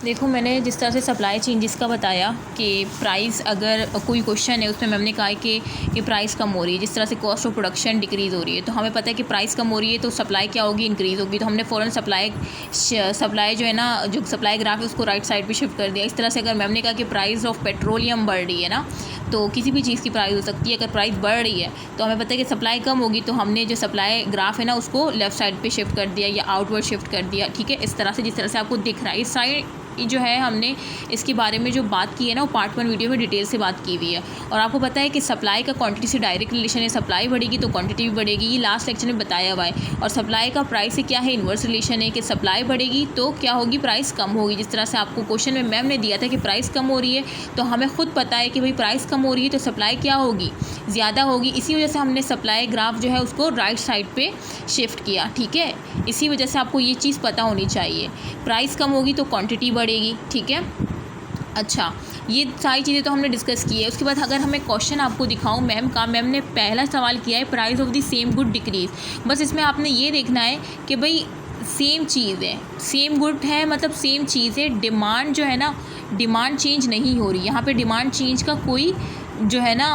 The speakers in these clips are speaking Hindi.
देखो, मैंने जिस तरह से सप्लाई चेंजेस का बताया कि प्राइस, अगर कोई क्वेश्चन है उसमें मैम ने कहा है कि प्राइस कम हो रही है, जिस तरह से कॉस्ट ऑफ प्रोडक्शन डिक्रीज़ हो रही है, तो हमें पता है कि प्राइस कम हो रही है तो सप्लाई क्या होगी, इंक्रीज़ होगी। तो हमने फ़ौरन सप्लाई जो है ना, जो सप्लाई ग्राफ है उसको राइट साइड पे शिफ्ट कर दिया। इस तरह से अगर मैम ने कहा कि प्राइस ऑफ पेट्रोलियम बढ़ रही है ना, तो किसी भी चीज़ की प्राइस हो सकती है, अगर प्राइस बढ़ रही है तो हमें पता है कि सप्लाई कम होगी, तो हमने जो सप्लाई ग्राफ है ना उसको लेफ़्ट साइड पे शिफ्ट कर दिया या आउटवर्ड शिफ्ट कर दिया। ठीक है, इस तरह से, जिस तरह से आपको दिख रहा है। इस साइड जो है हमने इसके बारे में जो बात की है ना, वो पार्ट 1 वीडियो में डिटेल से बात की हुई है। और आपको पता है कि सप्लाई का क्वांटिटी से डायरेक्ट रिलेशन है, सप्लाई बढ़ेगी तो क्वांटिटी भी बढ़ेगी, ये लास्ट लेक्चर में बताया हुआ है। और सप्लाई का प्राइस से क्या है, इन्वर्स रिलेशन है कि सप्लाई बढ़ेगी तो क्या होगी, प्राइस कम होगी। जिस तरह से आपको क्वेश्चन में मैम ने दिया था कि प्राइस कम हो रही है, तो हमें खुद पता है कि भाई प्राइस कम हो रही है तो सप्लाई क्या होगी, ज़्यादा होगी। इसी वजह से हमने सप्लाई ग्राफ जो है उसको राइट साइड पे शिफ्ट किया। ठीक है, इसी वजह से आपको ये चीज़ पता होनी चाहिए, प्राइस कम होगी तो क्वांटिटी बढ़ेगी। ठीक है, अच्छा, ये सारी चीज़ें तो हमने डिस्कस की है। उसके बाद अगर हमें क्वेश्चन आपको दिखाऊं मैम का, मैम ने पहला सवाल किया है price of the same good decrease. बस इसमें आपने ये देखना है कि भाई सेम चीज़ है, सेम गुड है, मतलब सेम चीज़ है, डिमांड जो है ना, डिमांड चेंज नहीं हो रही। यहाँ पे डिमांड चेंज का कोई जो है ना,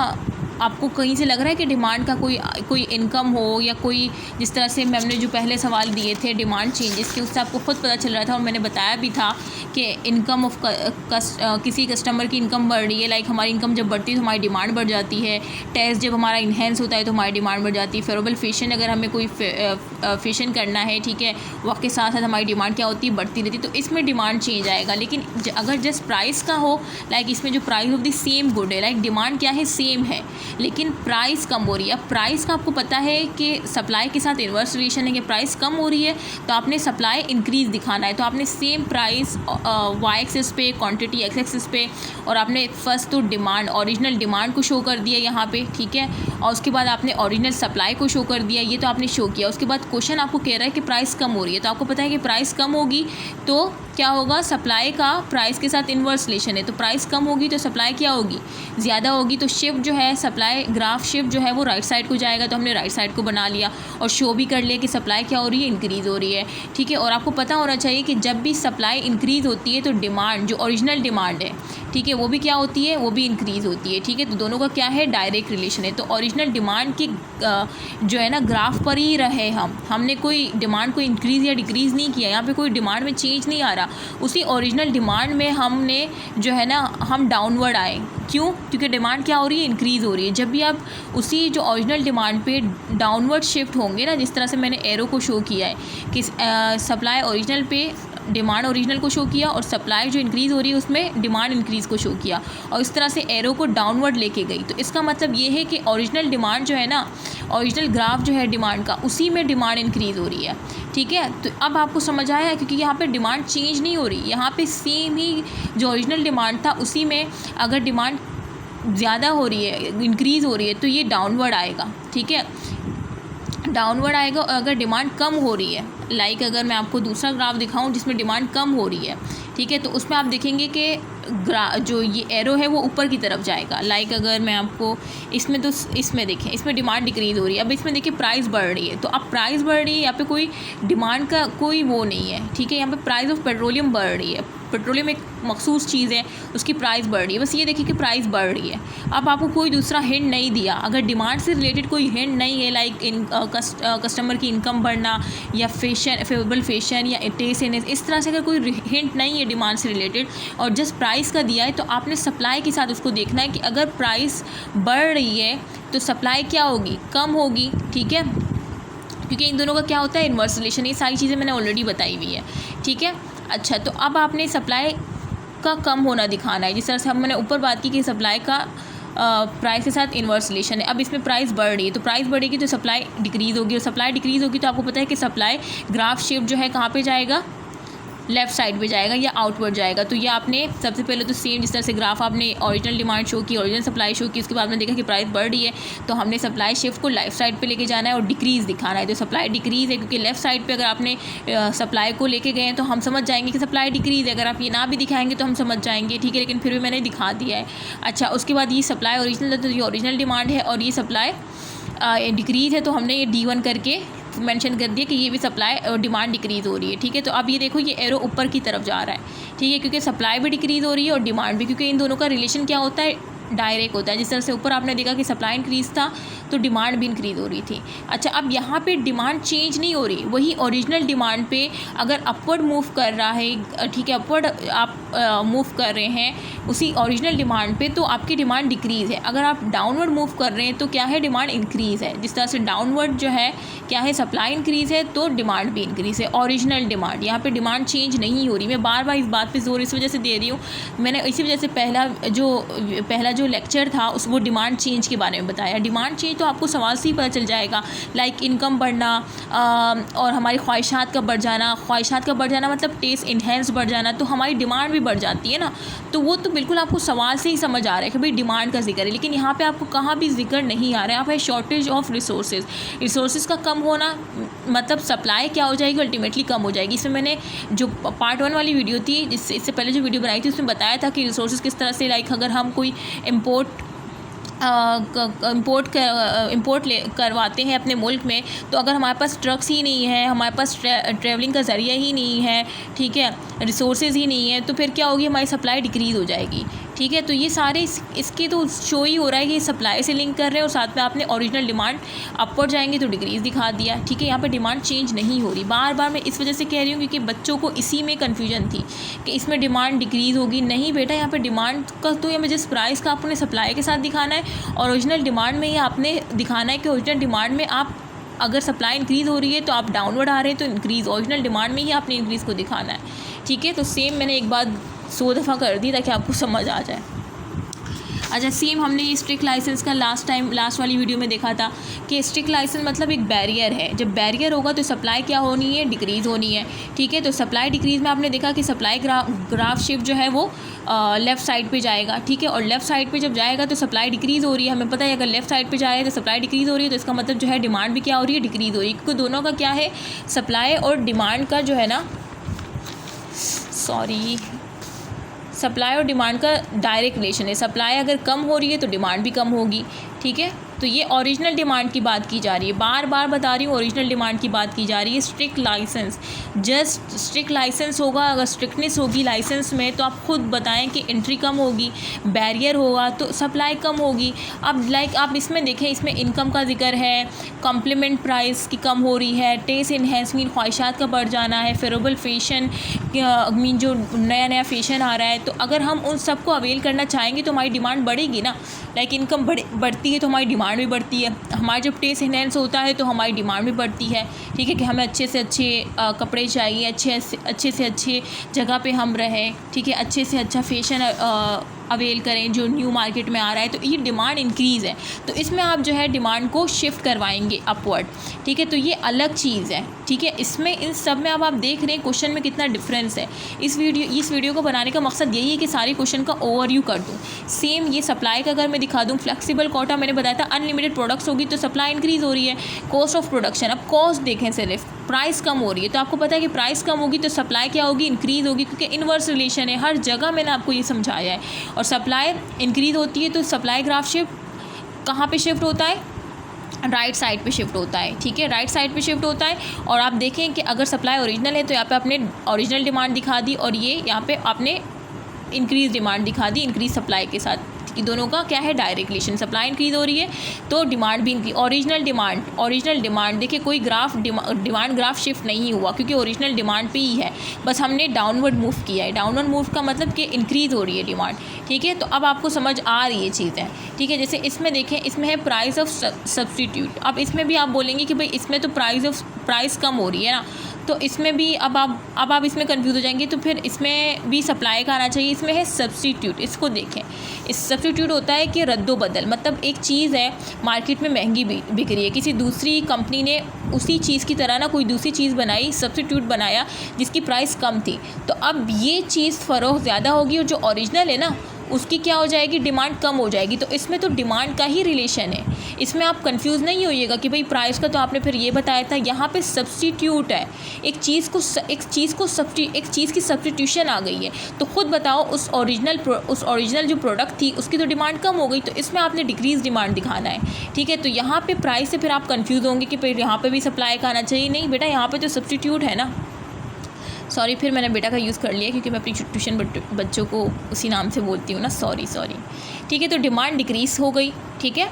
आपको कहीं से लग रहा है कि डिमांड का कोई इनकम हो, या कोई, जिस तरह से मैम ने जो पहले सवाल दिए थे डिमांड चेंजेस के, उससे आपको खुद पता चल रहा था। और मैंने बताया भी था कि इनकम ऑफ किसी कस्टमर की इनकम बढ़ रही है, लाइक हमारी इनकम जब बढ़ती है तो हमारी डिमांड बढ़ जाती है। टैक्स जब हमारा इन्हेंस होता है तो हमारी डिमांड बढ़ जाती है। फेवरेबल फैशन, अगर हमें कोई फैशन करना है, ठीक है, वक्त के साथ साथ हमारी डिमांड क्या होती है, बढ़ती रहती है, तो इसमें डिमांड चेंज आएगा। लेकिन अगर जस्ट प्राइस का हो, लाइक इसमें जो price of the same good है, लाइक डिमांड क्या है, सेम है, लेकिन प्राइस कम हो रही है। अब प्राइस का आपको पता है कि सप्लाई के साथ इन्वर्स रिलेशन है कि प्राइस कम हो रही है तो आपने सप्लाई इंक्रीज़ दिखाना है। तो आपने सेम प्राइस वाई एक्सिस पे, क्वांटिटी एक्स एक्सिस पे, और आपने फर्स्ट तो डिमांड, ओरिजिनल डिमांड को शो कर दिया यहाँ पे। ठीक है, और उसके बाद आपने ओरिजिनल सप्लाई को शो कर दिया, ये तो आपने शो किया। उसके बाद क्वेश्चन आपको कह रहा है कि प्राइस कम हो रही है, तो आपको पता है कि प्राइस कम होगी तो क्या होगा, सप्लाई का प्राइस के साथ इन्वर्स रिलेशन है, तो प्राइस कम होगी तो सप्लाई क्या होगी, ज़्यादा होगी। तो शिफ्ट जो है, सप्लाई ग्राफ शिफ्ट जो है वो राइट साइड को जाएगा, तो हमने राइट साइड को बना लिया और शो भी कर लिया कि सप्लाई क्या हो रही है, इंक्रीज़ हो रही है। ठीक है, और आपको पता होना चाहिए कि जब भी सप्लाई इंक्रीज़ होती है तो डिमांड, जो ओरिजिनल डिमांड है, ठीक है, वो भी क्या होती है, वो भी इंक्रीज़ होती है। ठीक है, तो दोनों का क्या है, डायरेक्ट रिलेशन है। तो ओरिजिनल डिमांड की जो है ना ग्राफ पर ही रहे हमने कोई डिमांड को इंक्रीज़ या डिक्रीज़ नहीं किया, यहाँ पे कोई डिमांड में चेंज नहीं आ रहा, उसी ओरिजिनल डिमांड में हमने जो है ना, हम डाउनवर्ड आए। क्यों, क्योंकि डिमांड क्या हो रही है, इंक्रीज़ हो रही है। जब भी आप उसी जो ओरिजिनल डिमांड पे डाउनवर्ड शिफ्ट होंगे ना, जिस तरह से मैंने एरो को शो किया है कि सप्लाई ओरिजिनल पे डिमांड ओरिजिनल को शो किया, और सप्लाई जो इंक्रीज़ हो रही है उसमें डिमांड इंक्रीज़ को शो किया, और इस तरह से एरो को डाउनवर्ड लेके गई। तो इसका मतलब ये है कि ओरिजिनल डिमांड जो है ना, ओरिजिनल ग्राफ जो है डिमांड का, उसी में डिमांड इंक्रीज़ हो रही है। ठीक है, तो अब आपको समझ आया, क्योंकि यहाँ पे डिमांड चेंज नहीं हो रही, यहाँ पे सेम ही जो ओरिजिनल डिमांड था उसी में अगर डिमांड ज़्यादा हो रही है, इंक्रीज़ हो रही है, तो ये डाउनवर्ड आएगा। ठीक है, डाउनवर्ड आएगा। और अगर डिमांड कम हो रही है, लाइक अगर मैं आपको दूसरा ग्राफ दिखाऊं जिसमें डिमांड कम हो रही है, ठीक है, तो उसमें आप देखेंगे कि जो ये एरो है वो ऊपर की तरफ जाएगा। लाइक अगर मैं आपको इसमें, तो इसमें देखें, इसमें डिमांड डिक्रीज़ हो रही है, अब इसमें देखिए प्राइस बढ़ रही है, तो अब प्राइस बढ़ रही है, यहाँ पे कोई डिमांड का कोई वो नहीं है। ठीक है, यहाँ पे प्राइस ऑफ पेट्रोलियम बढ़ रही है, पेट्रोलियम एक मखसूस चीज़ है, उसकी प्राइस बढ़ रही है, बस ये देखिए कि प्राइस बढ़ रही है। अब आपको कोई दूसरा हिंट नहीं दिया, अगर डिमांड से रिलेटेड कोई हिंट नहीं है, लाइक कस्टमर की इनकम बढ़ना या फैशन, फेवरेबल फैशन या टेस्ट, इस तरह से अगर कोई हिंट नहीं है डिमांड से रिलेटेड, और जस्ट प्राइस का दिया है, तो आपने सप्लाई के साथ उसको देखना है कि अगर प्राइस बढ़ रही है तो सप्लाई क्या होगी, कम होगी। ठीक है, क्योंकि इन दोनों का क्या होता है, इन्वर्स रिलेशन। ये सारी चीज़ें मैंने ऑलरेडी बताई हुई है। ठीक है, अच्छा, तो अब आपने सप्लाई का कम होना दिखाना है, जिस तरह से मैंने ऊपर बात की कि सप्लाई का प्राइस के साथ इन्वर्स रिलेशन है। अब इसमें प्राइस बढ़ रही है, तो प्राइस बढ़ेगी तो सप्लाई डिक्रीज़ होगी, और सप्लाई डिक्रीज़ होगी तो आपको पता है कि सप्लाई ग्राफ शिफ्ट जो है कहाँ पे जाएगा, लेफ़्ट साइड पे जाएगा या आउटवर्ड जाएगा। तो ये आपने सबसे पहले तो सेम जिस तरह से ग्राफ आपने ओरिजिनल डिमांड शो की, ओरिजिनल सप्लाई शो की, उसके बाद में देखा कि प्राइस बढ़ रही है, तो हमने सप्लाई शिफ्ट को लेफ्ट साइड पे लेके जाना है और डिक्रीज़ दिखाना है। तो सप्लाई डिक्रीज़ है, क्योंकि लेफ्ट साइड पे अगर आपने सप्लाई को लेके गए हैं तो हम समझ जाएंगे कि सप्लाई डिक्रीज़ है। अगर आप ये ना भी दिखाएंगे तो हम समझ जाएंगे, ठीक है, लेकिन फिर भी मैंने दिखा दिया है। अच्छा, उसके बाद ये सप्लाई ओरिजिनल है, तो ये ओरिजिनल डिमांड है, और ये सप्लाई डिक्रीज़ है, तो हमने ये D1 करके मेंशन कर दिया कि ये भी सप्लाई और डिमांड डिक्रीज़ हो रही है, ठीक है। तो अब ये देखो, ये एरो ऊपर की तरफ जा रहा है, ठीक है, क्योंकि सप्लाई भी डिक्रीज़ हो रही है और डिमांड भी, क्योंकि इन दोनों का रिलेशन क्या होता है, डायरेक्ट होता है। जिस तरह से ऊपर आपने देखा कि सप्लाई इंक्रीज़ था तो डिमांड भी इंक्रीज़ हो रही थी। अच्छा, अब यहाँ पे डिमांड चेंज नहीं हो रही, वही ओरिजिनल डिमांड पे अगर अपवर्ड मूव कर रहा है, ठीक है, अपवर्ड आप मूव कर रहे हैं उसी ओरिजिनल डिमांड पे, तो आपकी डिमांड डिक्रीज़ है। अगर आप डाउनवर्ड मूव कर रहे हैं तो क्या है, डिमांड इंक्रीज़ है। जिस तरह से डाउनवर्ड जो है क्या है, सप्लाई इंक्रीज़ है तो डिमांड भी इंक्रीज़ है। ओरिजिनल डिमांड, यहाँ पे डिमांड चेंज नहीं हो रही। मैं बार बार इस बात पे जोर इस वजह से दे रही हूँ, मैंने इसी वजह से पहला जो लेक्चर था वो डिमांड चेंज के बारे में बताया। डिमांड चेंज तो आपको सवाल से ही पता चल जाएगा, लाइक इनकम बढ़ना और हमारी ख्वाहिशात का बढ़ जाना। ख्वाहिशात का बढ़ जाना मतलब टेस्ट इन्हेंस बढ़ जाना, तो हमारी डिमांड भी बढ़ जाती है ना। तो वो तो बिल्कुल आपको सवाल से ही समझ आ रहा है कि भाई डिमांड का जिक्र है, लेकिन यहाँ पे आपको कहाँ भी जिक्र नहीं आ रहा है। यहाँ पे शॉर्टेज ऑफ रिसोर्सेज का कम होना मतलब सप्लाई क्या हो जाएगी, अल्टीमेटली कम हो जाएगी। इसमें मैंने जो पार्ट 1 वाली वीडियो थी, इससे पहले जो वीडियो बनाई थी, उसमें बताया था कि रिसोर्सेज किस तरह से, लाइक अगर हम कोई इम्पोर्ट करवाते हैं अपने मुल्क में, तो अगर हमारे पास ट्रक्स ही नहीं है, हमारे पास ट्रैवलिंग का ज़रिया ही नहीं है, ठीक है, रिसोर्सेज ही नहीं है, तो फिर क्या होगी, हमारी सप्लाई डिक्रीज़ हो जाएगी, ठीक है। तो ये सारे इसके तो शो ही हो रहा है कि सप्लाई से लिंक कर रहे हैं और साथ में आपने ओरिजिनल डिमांड अपवर्ड जाएंगे तो डिक्रीज़ दिखा दिया, ठीक है। यहाँ पे डिमांड चेंज नहीं हो रही। बार बार मैं इस वजह से कह रही हूँ क्योंकि बच्चों को इसी में कन्फ्यूजन थी कि इसमें डिमांड डिक्रीज़ होगी। नहीं बेटा, यहाँ पे डिमांड का तो या जिस प्राइस का आपने सप्लाई के साथ दिखाना है, ओरिजिनल डिमांड में ही आपने दिखाना है कि ओरिजिनल डिमांड में आप अगर सप्लाई इंक्रीज़ हो रही है तो आप डाउनवर्ड आ रहे हैं तो इंक्रीज़, ओरिजिनल डिमांड में ही आपने इंक्रीज़ को दिखाना है, ठीक है। तो सेम मैंने एक बात 100 दफ़ा कर दी ताकि आपको समझ आ जाए। अच्छा, सेम हमने ये स्ट्रिक्ट लाइसेंस का लास्ट वाली वीडियो में देखा था कि स्ट्रिक्ट लाइसेंस मतलब एक बैरियर है। जब बैरियर होगा तो सप्लाई क्या होनी है, डिक्रीज़ होनी है, ठीक है। तो सप्लाई डिक्रीज़ में आपने देखा कि सप्लाई ग्राफ शिफ्ट जो है वो लेफ़्ट साइड पे जाएगा, ठीक है। और लेफ़्ट साइड पे जब जाएगा तो सप्लाई डिक्रीज़ हो रही है, हमें पता है। अगर लेफ़्ट साइड पे जाए तो सप्लाई डिक्रीज़ हो रही है, तो इसका मतलब जो है डिमांड भी क्या हो रही है, डिक्रीज़ हो रही है, क्योंकि दोनों का क्या है, सप्लाई और डिमांड का जो है ना, सप्लाई और डिमांड का डायरेक्ट रिलेशन है। सप्लाई अगर कम हो रही है तो डिमांड भी कम होगी, ठीक है। तो ये ओरिजिनल डिमांड की बात की जा रही है, बार बार बता रही हूँ, ओरिजिनल डिमांड की बात की जा रही है। Strict license, just strict license होगा, अगर स्ट्रिक्टनेस होगी लाइसेंस में तो आप खुद बताएं कि एंट्री कम होगी, बैरियर होगा तो सप्लाई कम होगी। अब लाइक आप इसमें देखें, इसमें इनकम का जिक्र है, कॉम्प्लीमेंट प्राइस की कम हो रही है, टेस्ट इन्हेंसमेंट ख्वाहिशात का बढ़ जाना है, फेवरेबल फैशन मीन जो नया फैशन आ रहा है, तो अगर हम उन सबको अवेल करना चाहेंगे तो हमारी डिमांड बढ़ेगी ना। लाइक इनकम बढ़ती है तो हमारी डिमांड भी बढ़ती है, हमारा जब टेस्ट इन्हेंस होता है तो हमारी डिमांड भी बढ़ती है, ठीक है, कि हमें अच्छे से अच्छे कपड़े चाहिए, अच्छे से अच्छे जगह पे हम रहें, ठीक है, अच्छे से अच्छा फैशन अवेल करें जो न्यू मार्केट में आ रहा है, तो ये डिमांड इंक्रीज़ है। तो इसमें आप जो है डिमांड को शिफ्ट करवाएंगे अपवर्ड, ठीक है। तो ये अलग चीज़ है, ठीक है। इसमें इन सब में अब आप देख रहे हैं क्वेश्चन में कितना डिफरेंस है। इस वीडियो को बनाने का मकसद यही है कि सारे क्वेश्चन का ओवरव्यू कर दूँ। सेम ये सप्लाई का अगर मैं दिखा दूँ, फ्लेक्सिबल कोटा मैंने बताया था, अनलिमिटेड प्रोडक्ट्स होगी तो सप्लाई इंक्रीज़ हो रही है। कॉस्ट ऑफ प्रोडक्शन, अब कॉस्ट देखें, सिर्फ प्राइस कम हो रही है तो आपको पता है कि प्राइस कम होगी तो सप्लाई क्या होगी, इंक्रीज़ होगी, क्योंकि इनवर्स रिलेशन है। हर जगह मैंने आपको ये समझाया है। और सप्लाई इंक्रीज़ होती है तो सप्लाई ग्राफ शिफ्ट कहाँ पे शिफ्ट होता है, राइट साइड पे शिफ्ट होता है, ठीक है, राइट साइड पे शिफ्ट होता है। और आप देखें कि अगर सप्लाई ओरिजिनल है तो यहाँ पे आपने ओरिजिनल डिमांड दिखा दी और ये यहाँ पे आपने इंक्रीज़ डिमांड दिखा दी इंक्रीज़ सप्लाई के साथ, कि दोनों का क्या है, डायरेक्ट रिलेशन। सप्लाई इंक्रीज़ हो रही है तो डिमांड भी इंक्रीज। ओरिजिनल डिमांड देखिए, कोई डिमांड ग्राफ शिफ्ट नहीं हुआ क्योंकि ओरिजिनल डिमांड पे ही है, बस हमने डाउनवर्ड मूव किया है। डाउनवर्ड मूव का मतलब कि इंक्रीज़ हो रही है डिमांड, ठीक है। तो अब आपको समझ आ रही है चीज़ें, ठीक है। जैसे इसमें देखें, इसमें है प्राइस ऑफ सब्सटीट्यूट। अब इसमें भी आप बोलेंगे कि भाई इसमें तो प्राइस कम हो रही है ना, तो इसमें भी अब आप इसमें कंफ्यूज हो जाएंगे, तो फिर इसमें भी सप्लाई का आना चाहिए। इसमें है सब्सटीट्यूट, इसको देखें, इस सब्सटीट्यूट होता है कि रद्दोबदल, मतलब एक चीज़ है मार्केट में महंगी बिक रही है, किसी दूसरी कंपनी ने उसी चीज़ की तरह ना कोई दूसरी चीज़ बनाई, सब्सटीट्यूट बनाया जिसकी प्राइस कम थी, तो अब ये चीज़ फ़रोख्त ज़्यादा होगी और जो ओरिजिनल है ना उसकी क्या हो जाएगी, डिमांड कम हो जाएगी। तो इसमें तो डिमांड का ही रिलेशन है, इसमें आप कंफ्यूज नहीं होइएगा कि भाई प्राइस का तो आपने फिर ये बताया था, यहाँ पे सब्स्टिट्यूट है, एक चीज़ की सब्स्टिट्यूशन आ गई है। तो खुद बताओ उस ओरिजिनल जो प्रोडक्ट थी उसकी तो डिमांड कम हो गई, तो इसमें आपने डिक्रीज डिमांड दिखाना है, ठीक है। तो यहाँ पे प्राइस से फिर आप कंफ्यूज होंगे कि फिर यहाँ पे भी सप्लाई का आना चाहिए। नहीं बेटा, यहाँ पे तो सब्स्टिट्यूट है ना। सॉरी, फिर मैंने बेटा का यूज़ कर लिया क्योंकि मैं अपनी ट्यूशन बच्चों को उसी नाम से बोलती हूँ ना, सॉरी। ठीक है, तो डिमांड डिक्रीज़ हो गई, ठीक है।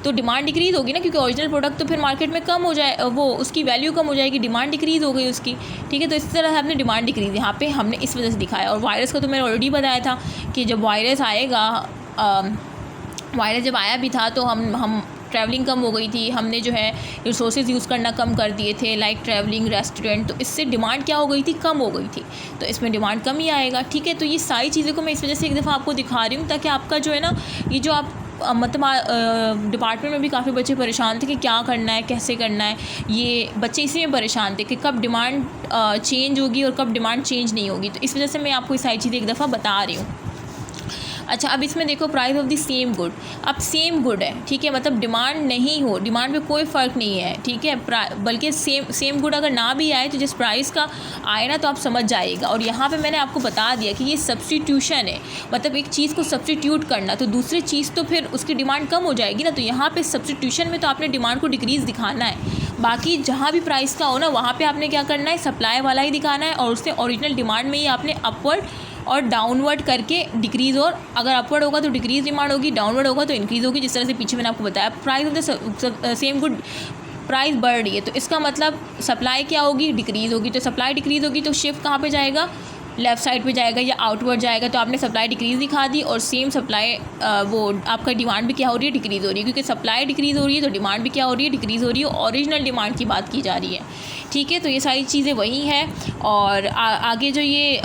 तो डिमांड डिक्रीज़ होगी ना, क्योंकि ओरिजिनल प्रोडक्ट तो फिर मार्केट में कम हो जाए, वो उसकी वैल्यू कम हो जाएगी, डिमांड डिक्रीज़ हो गई उसकी, ठीक है। तो इस तरह से आपने डिमांड डिक्रीज़ यहाँ पे हमने इस वजह से दिखाया। और वायरस का तो मैंने ऑलरेडी बताया था कि जब वायरस आएगा, वायरस जब आया भी था तो हम ट्रैवलिंग कम हो गई थी, हमने जो है रिसोर्सेज यूज़ करना कम कर दिए थे, लाइक ट्रैवलिंग, रेस्टोरेंट, तो इससे डिमांड क्या हो गई थी, कम हो गई थी। तो इसमें डिमांड कम ही आएगा, ठीक है। तो ये सारी चीज़ों को मैं इस वजह से एक दफ़ा आपको दिखा रही हूँ ताकि आपका जो है ना, ये जो आप मतलब डिपार्टमेंट में भी काफ़ी बच्चे परेशान थे कि क्या करना है, कैसे करना है। ये बच्चे इसी में परेशान थे कि कब डिमांड चेंज होगी और कब डिमांड चेंज नहीं होगी। तो इस वजह से मैं आपको ये सारी चीज़ें एक दफ़ा बता रही हूँ। अच्छा, अब इसमें देखो price of the same good. अब सेम गुड है, ठीक है, मतलब डिमांड नहीं हो, डिमांड में कोई फ़र्क नहीं है, ठीक है। बल्कि सेम गुड अगर ना भी आए तो जिस प्राइस का आए ना तो आप समझ जाइएगा। और यहाँ पे मैंने आपको बता दिया कि ये सब्स्टिट्यूशन है, मतलब एक चीज़ को सब्स्टिट्यूट करना, तो दूसरी चीज़ तो फिर उसकी डिमांड कम हो जाएगी ना। तो यहाँ पे सब्स्टिट्यूशन में तो आपने डिमांड को डिक्रीज़ दिखाना है। बाकी जहाँ भी प्राइस का हो ना, वहाँ पे आपने क्या करना है, सप्लाई वाला ही दिखाना है, और उससे ओरिजिनल डिमांड में ही आपने अपवर्ड और डाउनवर्ड करके डिक्रीज़, और अगर अपवर्ड होगा तो डिक्रीज़ डिमांड होगी, डाउनवर्ड होगा तो इंक्रीज़ होगी, जिस तरह से पीछे मैंने आपको बताया। Price of the same good, price बढ़ रही है तो इसका मतलब सप्लाई क्या होगी, डिक्रीज़ होगी। तो सप्लाई डिक्रीज़ होगी तो शिफ्ट कहाँ पे जाएगा, लेफ़्ट साइड पे जाएगा या आउटवर्ड जाएगा। तो आपने सप्लाई डिक्रीज़ दिखा दी और सेम सप्लाई वो आपका डिमांड भी क्या हो रही है, डिक्रीज़ हो रही है, क्योंकि सप्लाई डिक्रीज़ हो रही है तो डिमांड भी क्या हो रही है, डिक्रीज़ हो रही है। ओरिजिनल डिमांड की बात की जा रही है, ठीक है। तो ये सारी चीज़ें वही है। और आगे जो ये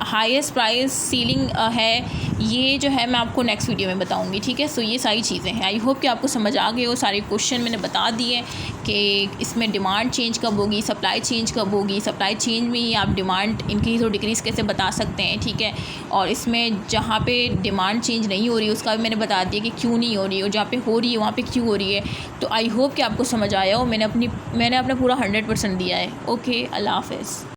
हाईएस्ट प्राइस सीलिंग है, ये जो है मैं आपको नेक्स्ट वीडियो में बताऊंगी, ठीक है। सो ये सारी चीज़ें हैं, आई होप कि आपको समझ आ गए हो। सारे क्वेश्चन मैंने बता दिए कि इसमें डिमांड चेंज कब होगी, सप्लाई चेंज कब होगी, सप्लाई चेंज में ही आप डिमांड इंक्रीज़ और डिक्रीज़ कैसे बता सकते हैं, ठीक है। और इसमें जहाँ पे डिमांड चेंज नहीं हो रही उसका भी मैंने बता दिया कि क्यों नहीं हो रही, और जहाँ पे हो रही है वहाँ पे क्यों हो रही है। तो आई होप कि आपको समझ आया हो। मैंने अपना पूरा 100% दिया है। ओके, अल्लाह हाफ़िज़।